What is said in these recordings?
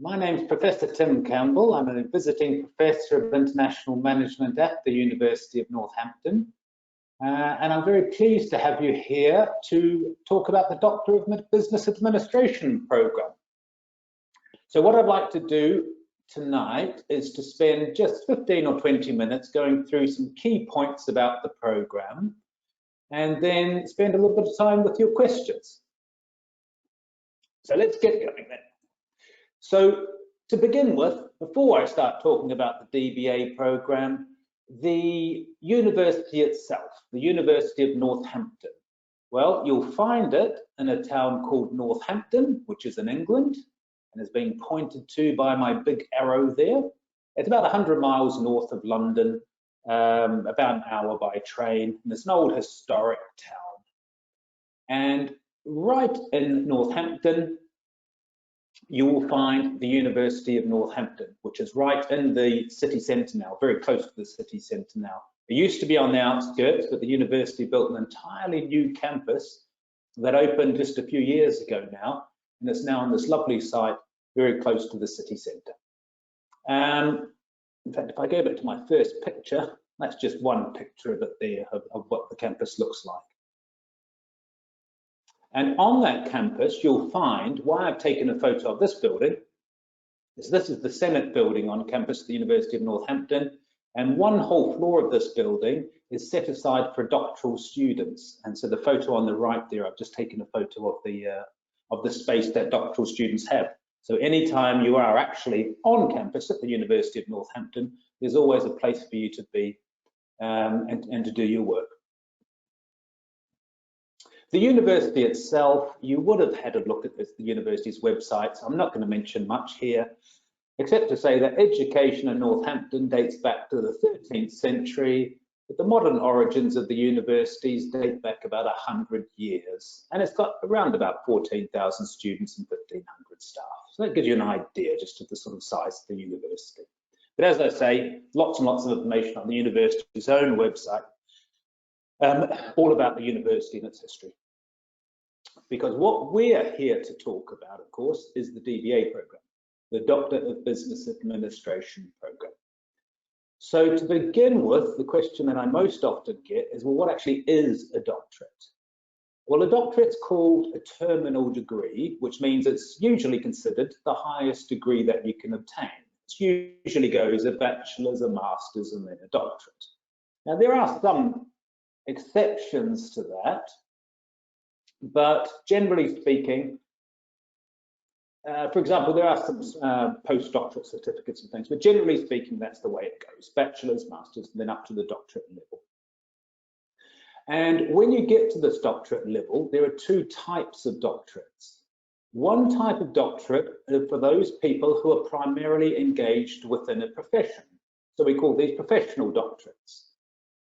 My name's Professor Tim Campbell. I'm a visiting Professor of International Management at the University of Northampton. And I'm very pleased to have you here to talk about the Doctorate of Business Administration program. So what I'd like to do tonight is to spend just 15 or 20 minutes going through some key points about the program, and then spend a little bit of time with your questions. So let's get going then. So to begin with, before I start talking about the DBA program, the university itself, the University of Northampton, well, you'll find it in a town called Northampton, which is in England, and is being pointed to by my big arrow there. It's about 100 miles north of London, about an hour by train, and it's an old historic town. And right in Northampton, you will find the University of Northampton, which is right in the city centre now, very close to the city centre now. It used to be on the outskirts, but the university built an entirely new campus that opened just a few years ago now, and it's now on this lovely site, very close to the city centre. In fact, if I go back to my first picture, that's just one picture of it there, of what the campus looks like. And on that campus, you'll find why I've taken a photo of this building. This is the Senate building on campus of the University of Northampton, and one whole floor of this building is set aside for doctoral students. And so the photo on the right there, I've just taken a photo of the space that doctoral students have. So anytime you are actually on campus at the University of Northampton, there's always a place for you to be and to do your work. The university itself, you would have had a look at the university's website, so I'm not going to mention much here, except to say that education in Northampton dates back to the 13th century, but the modern origins of the universities date back about 100 years, and it's got around about 14,000 students and 1,500 staff. So that gives you an idea just of the sort of size of the university. But as I say, lots and lots of information on the university's own website, all about the university and its history. Because what we're here to talk about, of course, is the DBA program, the Doctorate of Business Administration program. So to begin with, the question that I most often get is, well, what actually is a doctorate? Well, a doctorate's called a terminal degree, which means it's usually considered the highest degree that you can obtain. It usually goes a bachelor's, a master's, and then a doctorate. Now, there are some exceptions to that, but generally speaking, for example, there are some postdoctorate certificates and things, but generally speaking, that's the way it goes: bachelor's, master's, and then up to the doctorate level. And when you get to this doctorate level, there are two types of doctorates. One type of doctorate is for those people who are primarily engaged within a profession. So we call these professional doctorates.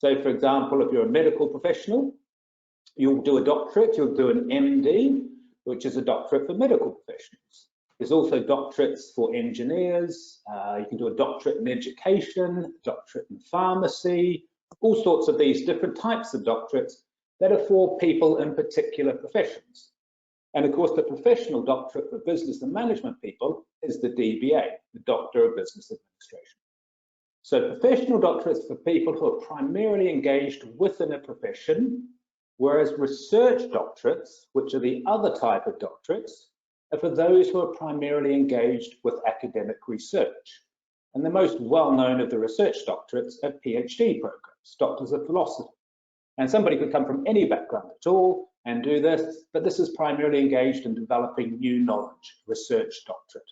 So for example, if you're a medical professional, you'll do a doctorate, you'll do an MD, which is a doctorate for medical professionals. There's also doctorates for engineers, you can do a doctorate in education, doctorate in pharmacy, all sorts of these different types of doctorates that are for people in particular professions. And of course, the professional doctorate for business and management people is the DBA, the Doctor of Business Administration. So professional doctorates for people who are primarily engaged within a profession, whereas research doctorates, which are the other type of doctorates, are for those who are primarily engaged with academic research. And the most well-known of the research doctorates are PhD programs, Doctors of Philosophy. And somebody could come from any background at all and do this, but this is primarily engaged in developing new knowledge, research doctorate.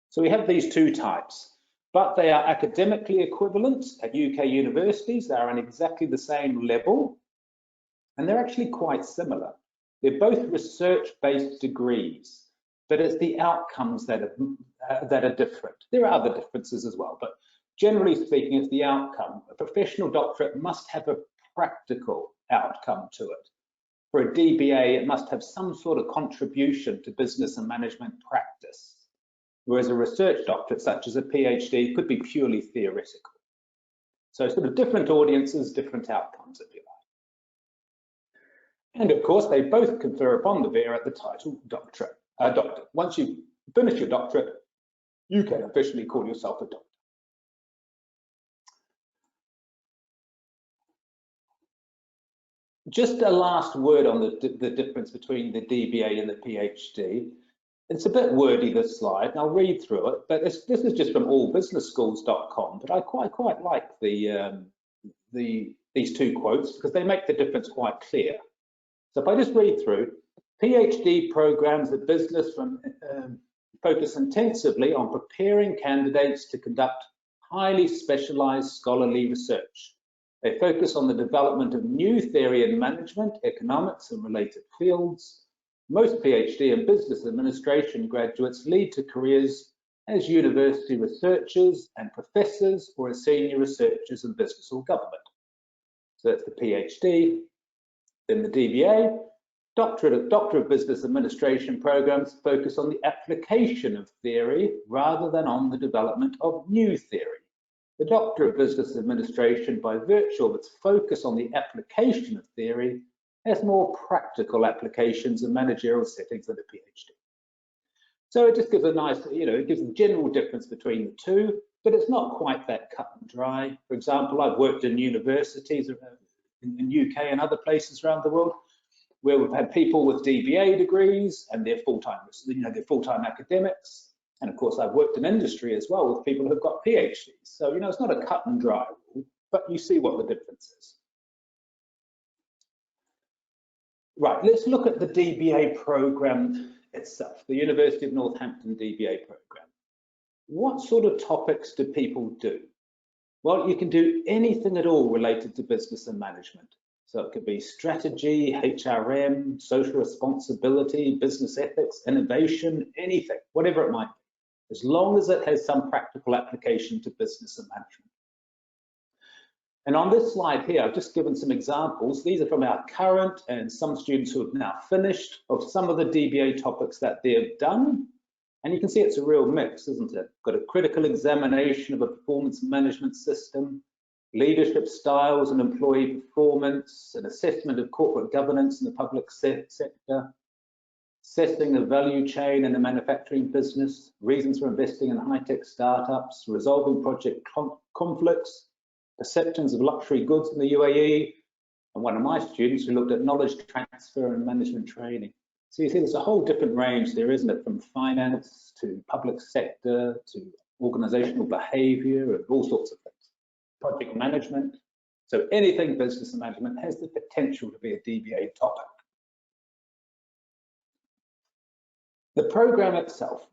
So we have these two types, but they are academically equivalent at UK universities. They are on exactly the same level, and they're actually quite similar. They're both research-based degrees, but it's the outcomes that are different. There are other differences as well, but generally speaking, it's the outcome. A professional doctorate must have a practical outcome to it. For a DBA, it must have some sort of contribution to business and management practice, whereas a research doctorate, such as a PhD, could be purely theoretical. So sort of different audiences, different outcomes, if you like. And of course, they both confer upon the bearer the title doctor. Once you finish your doctorate, you can officially call yourself a doctor. Just a last word on the difference between the DBA and the PhD. It's a bit wordy, this slide, and I'll read through it, but this is just from allbusinessschools.com, but I quite like these two quotes because they make the difference quite clear. So if I just read through, PhD programs at business focus intensively on preparing candidates to conduct highly specialized scholarly research. They focus on the development of new theory in management, economics, and related fields. Most PhD and business administration graduates lead to careers as university researchers and professors or as senior researchers in business or government. So that's the PhD. Then the DBA, Doctor of Business Administration programs focus on the application of theory rather than on the development of new theory. The Doctor of Business Administration, by virtue of its focus on the application of theory, has more practical applications in managerial settings than a PhD. So it just gives a nice, it gives a general difference between the two, but it's not quite that cut and dry. For example, I've worked in universities in UK and other places around the world where we've had people with DBA degrees and they're full-time, they're full-time academics. And of course, I've worked in industry as well with people who've got PhDs. So, it's not a cut and dry rule, but you see what the difference is. Right, let's look at the DBA program itself, the University of Northampton DBA program. What sort of topics do people do? Well, you can do anything at all related to business and management. So it could be strategy, HRM, social responsibility, business ethics, innovation, anything, whatever it might be, as long as it has some practical application to business and management. And on this slide here, I've just given some examples. These are from our current and some students who have now finished of some of the DBA topics that they've done. And you can see it's a real mix, isn't it? Got a critical examination of a performance management system, leadership styles and employee performance, an assessment of corporate governance in the public sector, assessing the value chain in the manufacturing business, reasons for investing in high-tech startups, resolving project conflicts, perceptions of luxury goods in the UAE, and one of my students who looked at knowledge transfer and management training. So you see there's a whole different range there, isn't it, from finance to public sector to organizational behavior and all sorts of things. Project management. So anything business and management has the potential to be a DBA topic. The program itself,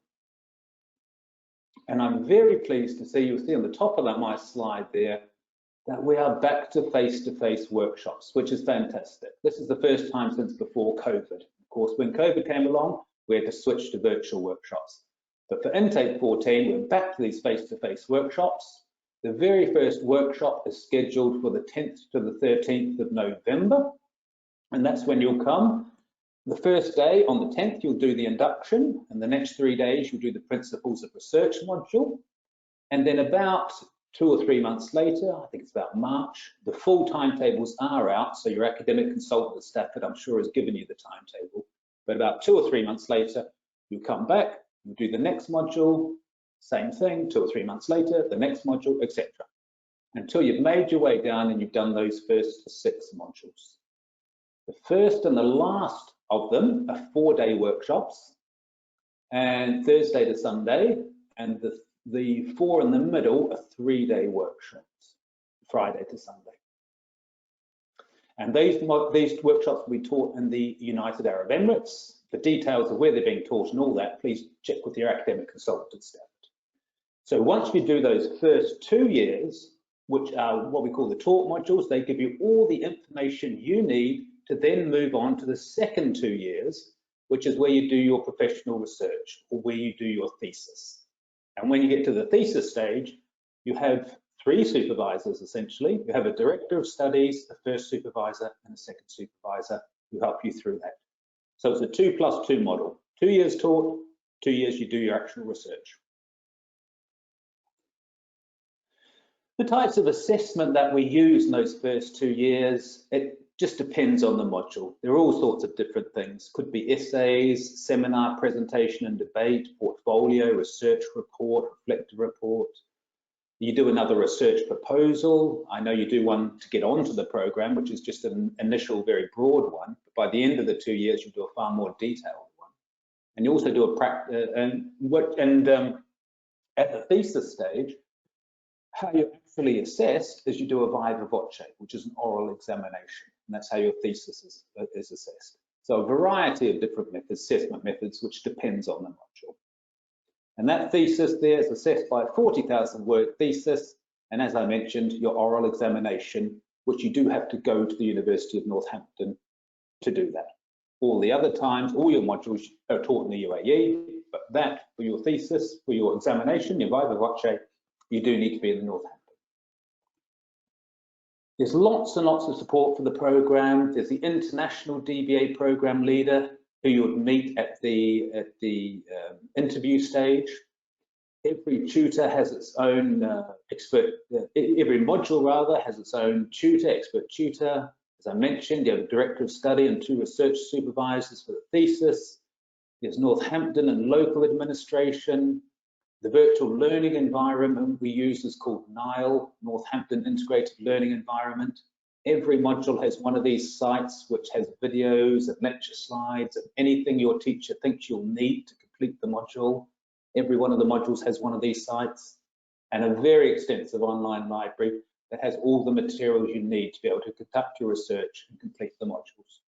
and I'm very pleased to see, you'll see on the top of my slide there, that we are back to face-to-face workshops, which is fantastic. This is the first time since before COVID. Of course, when COVID came along, we had to switch to virtual workshops. But for Intake 14, we're back to these face-to-face workshops. The very first workshop is scheduled for the 10th to the 13th of November, and that's when you'll come. The first day, on the 10th, you'll do the induction, and the next 3 days, you'll do the Principles of Research module. And then about 2 or 3 months later, I think it's about March, the full timetables are out, so your academic consultant at Stafford, I'm sure, has given you the timetable. But about 2 or 3 months later, you come back, you do the next module, same thing, 2 or 3 months later, the next module, etc. Until you've made your way down and you've done those first 6 modules. The first and the last of them are 4-day workshops, and Thursday to Sunday, and the 4 in the middle are 3-day workshops, Friday to Sunday. And these workshops will be taught in the United Arab Emirates. The details of where they're being taught and all that, please check with your academic consultant at Stafford. So once you do those first 2 years, which are what we call the taught modules, they give you all the information you need to then move on to the second 2 years, which is where you do your professional research or where you do your thesis. And when you get to the thesis stage, you have 3 supervisors essentially. You have a director of studies, a first supervisor, and a second supervisor who help you through that. So it's a 2+2 model. 2 years taught, 2 years you do your actual research. The types of assessment that we use in those first 2 years, just depends on the module. There are all sorts of different things. Could be essays, seminar presentation and debate, portfolio, research report, reflective report. You do another research proposal. I know you do one to get onto the program, which is just an initial, very broad one. But by the end of the 2 years, you do a far more detailed one. And you also do a practice, at the thesis stage, how you're actually assessed is you do a viva voce, which is an oral examination. And that's how your thesis is assessed. So a variety of different methods, assessment methods, which depends on the module. And that thesis there is assessed by a 40,000-word thesis. And as I mentioned, your oral examination, which you do have to go to the University of Northampton to do that. All the other times, all your modules are taught in the UAE, but that for your thesis, for your examination, your viva voce, you do need to be in Northampton. There's lots and lots of support for the program. There's the international DBA program leader who you would meet at the interview stage. Every tutor has its own every module rather has its own tutor, expert tutor. As I mentioned, you have a director of study and 2 research supervisors for the thesis. There's Northampton and local administration. The virtual learning environment we use is called NILE, Northampton Integrated Learning Environment. Every module has one of these sites which has videos and lecture slides and anything your teacher thinks you'll need to complete the module. Every one of the modules has one of these sites, and a very extensive online library that has all the materials you need to be able to conduct your research and complete the modules.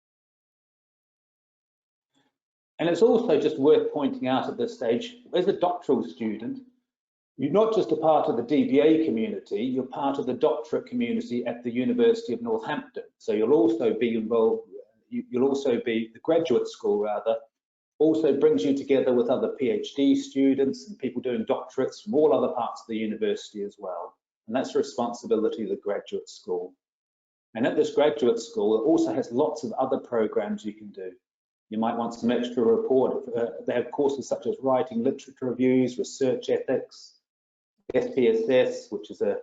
And it's also just worth pointing out at this stage, as a doctoral student, you're not just a part of the DBA community, you're part of the doctorate community at the University of Northampton. So you'll also be involved, the graduate school rather, also brings you together with other PhD students and people doing doctorates from all other parts of the university as well. And that's the responsibility of the graduate school. And at this graduate school, it also has lots of other programs you can do. You might want some extra report. They have courses such as writing literature reviews, research ethics, SPSS, which is a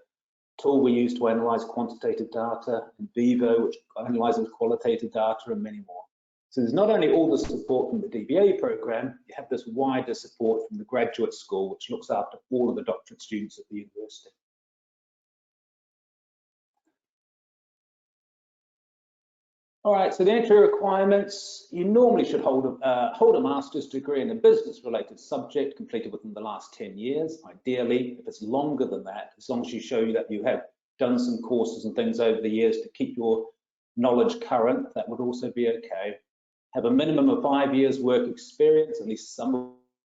tool we use to analyze quantitative data, and Vivo, which analyzes qualitative data, and many more. So there's not only all the support from the DBA program, you have this wider support from the graduate school, which looks after all of the doctorate students at the university. All right, so the entry requirements, you normally should hold a master's degree in a business-related subject completed within the last 10 years. Ideally, if it's longer than that, as long as you show that you have done some courses and things over the years to keep your knowledge current, that would also be okay. Have a minimum of 5 years work experience, at least some of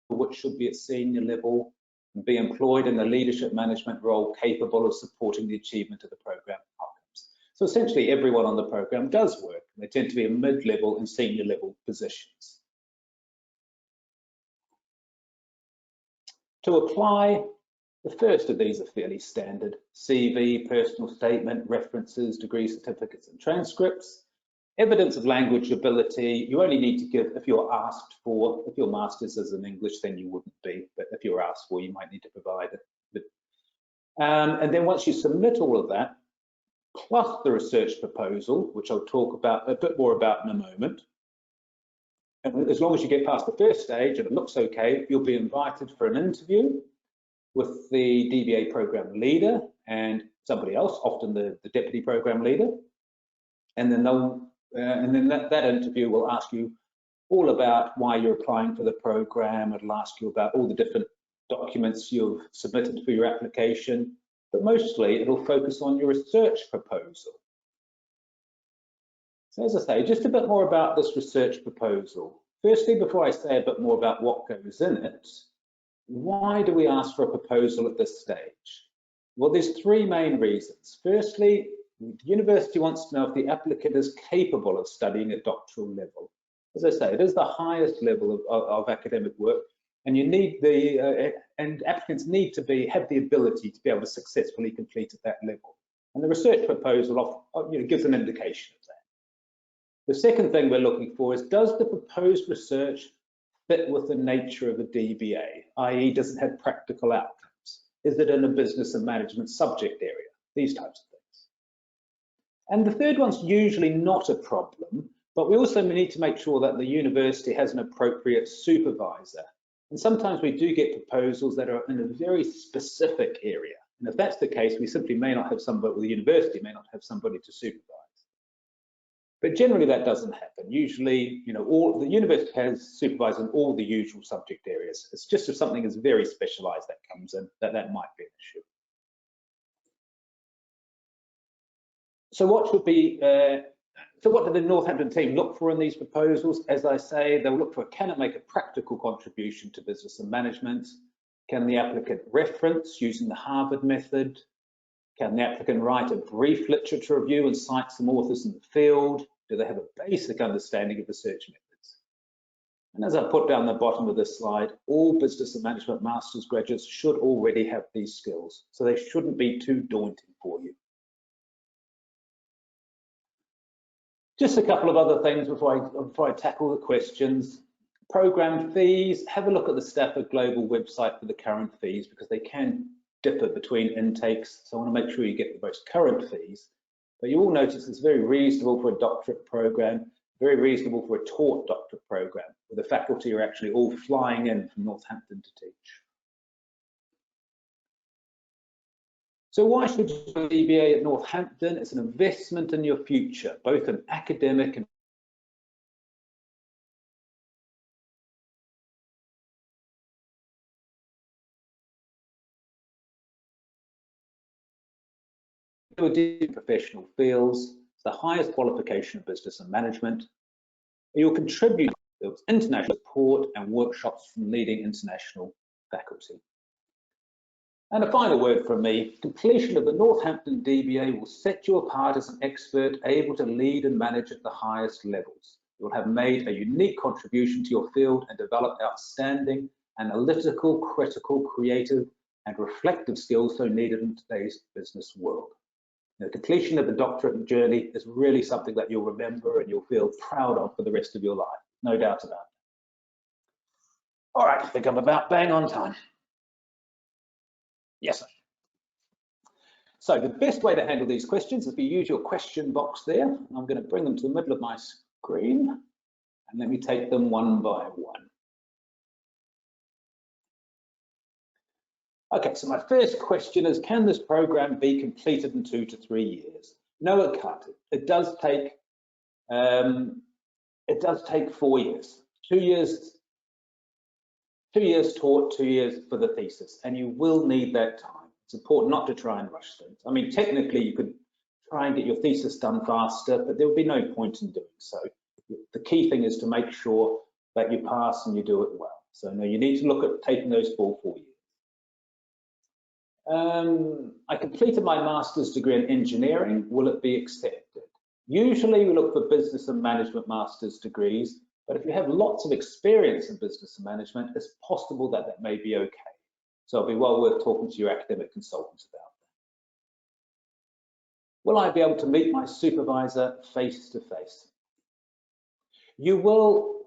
which should be at senior level, and be employed in a leadership management role capable of supporting the achievement of the program outcomes. So essentially everyone on the program does work. They tend to be in mid-level and senior level positions. To apply, the first of these are fairly standard: CV, personal statement, references, degree certificates and transcripts. Evidence of language ability, you only need to give if you're asked for. If your master's is in English, then you wouldn't be, but if you're asked for, you might need to provide it. And then once you submit all of that, plus the research proposal, which I'll talk about a bit more about in a moment, and as long as you get past the first stage and it looks okay, you'll be invited for an interview with the DBA program leader and somebody else, often the deputy program leader, and then that interview will ask you all about why you're applying for the program. It'll ask you about all the different documents you've submitted for your application, but mostly it'll focus on your research proposal. So as I say, just a bit more about this research proposal. Firstly, before I say a bit more about what goes in it, why do we ask for a proposal at this stage? Well, there's 3 main reasons. Firstly, the university wants to know if the applicant is capable of studying at doctoral level. As I say, it is the highest level of academic work, and you need and applicants need to have the ability to be able to successfully complete at that level. And the research proposal gives an indication of that. The second thing we're looking for is, does the proposed research fit with the nature of a DBA, i.e. does it have practical outcomes? Is it in a business and management subject area? These types of things. And the third one's usually not a problem, but we also need to make sure that the university has an appropriate supervisor. And sometimes we do get proposals that are in a very specific area. And if that's the case, we simply may not have somebody, or the university may not have somebody to supervise. But generally that doesn't happen. Usually, all the university has supervisors in all the usual subject areas. It's just if something is very specialized that comes in, that might be an issue. So what should be, so what do the Northampton team look for in these proposals? As I say, they'll look for, can it make a practical contribution to business and management? Can the applicant reference using the Harvard method? Can the applicant write a brief literature review and cite some authors in the field? Do they have a basic understanding of research methods? And as I put down the bottom of this slide, all business and management master's graduates should already have these skills, so they shouldn't be too daunting for you. Just a couple of other things before I tackle the questions. Program fees, have a look at the Stafford Global website for the current fees because they can differ between intakes. So I want to make sure you get the most current fees. But you will notice it's very reasonable for a doctorate program, very reasonable for a taught doctorate program, where the faculty are actually all flying in from Northampton to teach. So why should you do a DBA at Northampton? It's an investment in your future, both an academic and professional fields, the highest qualification of business and management. You'll contribute to international support and workshops from leading international faculty. And a final word from me, completion of the Northampton DBA will set you apart as an expert able to lead and manage at the highest levels. You'll have made a unique contribution to your field and developed outstanding analytical, critical, creative, and reflective skills so needed in today's business world. The completion of the doctorate journey is really something that you'll remember and you'll feel proud of for the rest of your life, no doubt about it. All right, I think I'm about bang on time. Yes, sir. So the best way to handle these questions is to use your question box there. I'm going to bring them to the middle of my screen and let me take them one by one. Okay, so my first question is, can this program be completed in 2 to 3 years? No, it can't. It does take 4 years. 2 years taught, 2 years for the thesis, and you will need that time. It's important not to try and rush things. I mean, technically you could try and get your thesis done faster, but there would be no point in doing so. The key thing is to make sure that you pass and you do it well. So no, you need to look at taking those full 4 years. I completed my master's degree in engineering. Will it be accepted? Usually we look for business and management master's degrees, but if you have lots of experience in business and management, it's possible that that may be okay. So it'll be well worth talking to your academic consultants about that. Will I be able to meet my supervisor face to face? You will.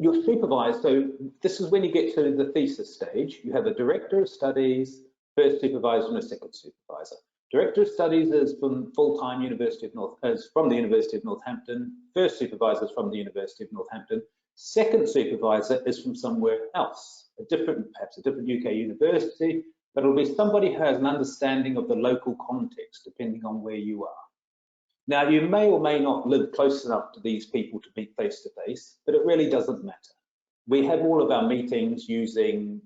Your supervisor, so this is when you get to the thesis stage, you have a director of studies, first supervisor and a second supervisor. Director of studies is from full-time from the University of Northampton, first supervisor is from the University of Northampton, second supervisor is from somewhere else, perhaps a different UK university, but it'll be somebody who has an understanding of the local context, depending on where you are. Now, you may or may not live close enough to these people to meet face to face, but it really doesn't matter. We have all of our meetings using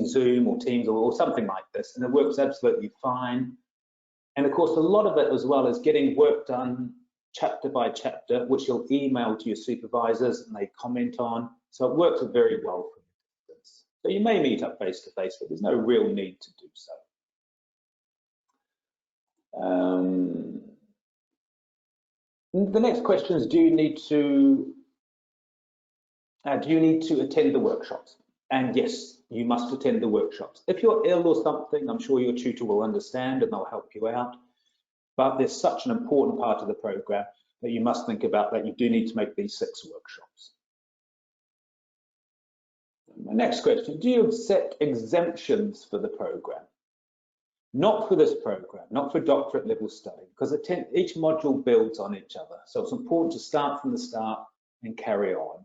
Zoom or Teams or something like this, and it works absolutely fine. And of course, a lot of it as well is getting work done chapter by chapter, which you'll email to your supervisors and they comment on. So it works very well for you. So you may meet up face to face, but there's no real need to do so. The next question is, do you need to attend the workshops? And yes, you must attend the workshops. If you're ill or something, I'm sure your tutor will understand and they'll help you out. But there's such an important part of the program that you must think about that you do need to make these 6 workshops. The next question, do you accept exemptions for the program? Not for this program, not for doctorate level study, because each module builds on each other. So it's important to start from the start and carry on.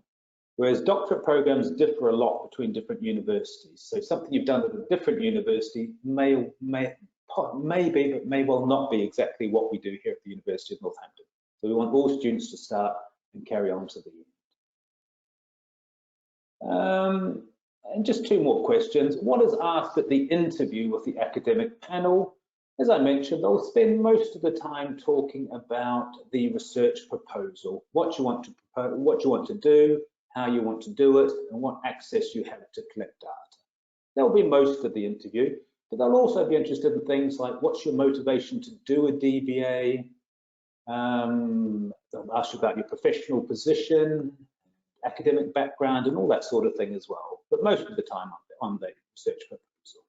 Whereas doctorate programs differ a lot between different universities. So something you've done at a different university may be, but may well not be exactly what we do here at the University of Northampton. So we want all students to start and carry on to the end. And just two more questions. What is asked at the interview with the academic panel? As I mentioned, they'll spend most of the time talking about the research proposal, what you want to propose, what you want to do, how you want to do it, and what access you have to collect data. That'll be most of the interview, but they'll also be interested in things like what's your motivation to do a DBA, they'll ask you about your professional position, academic background, and all that sort of thing as well, but most of the time on the research proposal.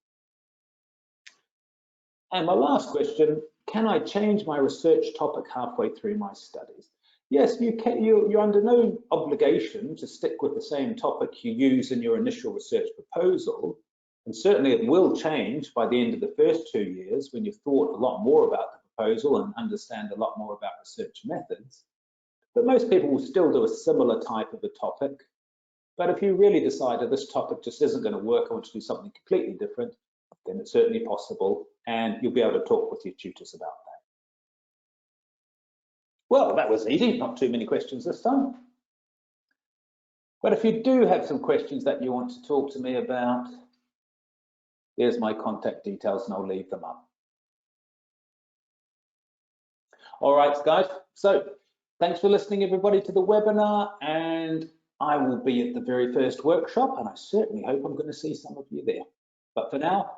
And my last question, can I change my research topic halfway through my studies? Yes, you can. You're under no obligation to stick with the same topic you use in your initial research proposal, and certainly it will change by the end of the first 2 years when you've thought a lot more about the proposal and understand a lot more about research methods. But most people will still do a similar type of a topic. But if you really decide that this topic just isn't going to work, I want to do something completely different, then it's certainly possible, and you'll be able to talk with your tutors about that. Well, that was easy, not too many questions this time. But if you do have some questions that you want to talk to me about, there's my contact details and I'll leave them up. All right, guys, so thanks for listening, everybody, to the webinar, and I will be at the very first workshop, and I certainly hope I'm going to see some of you there. But for now,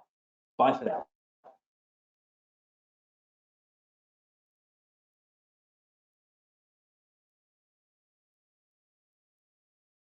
bye for now.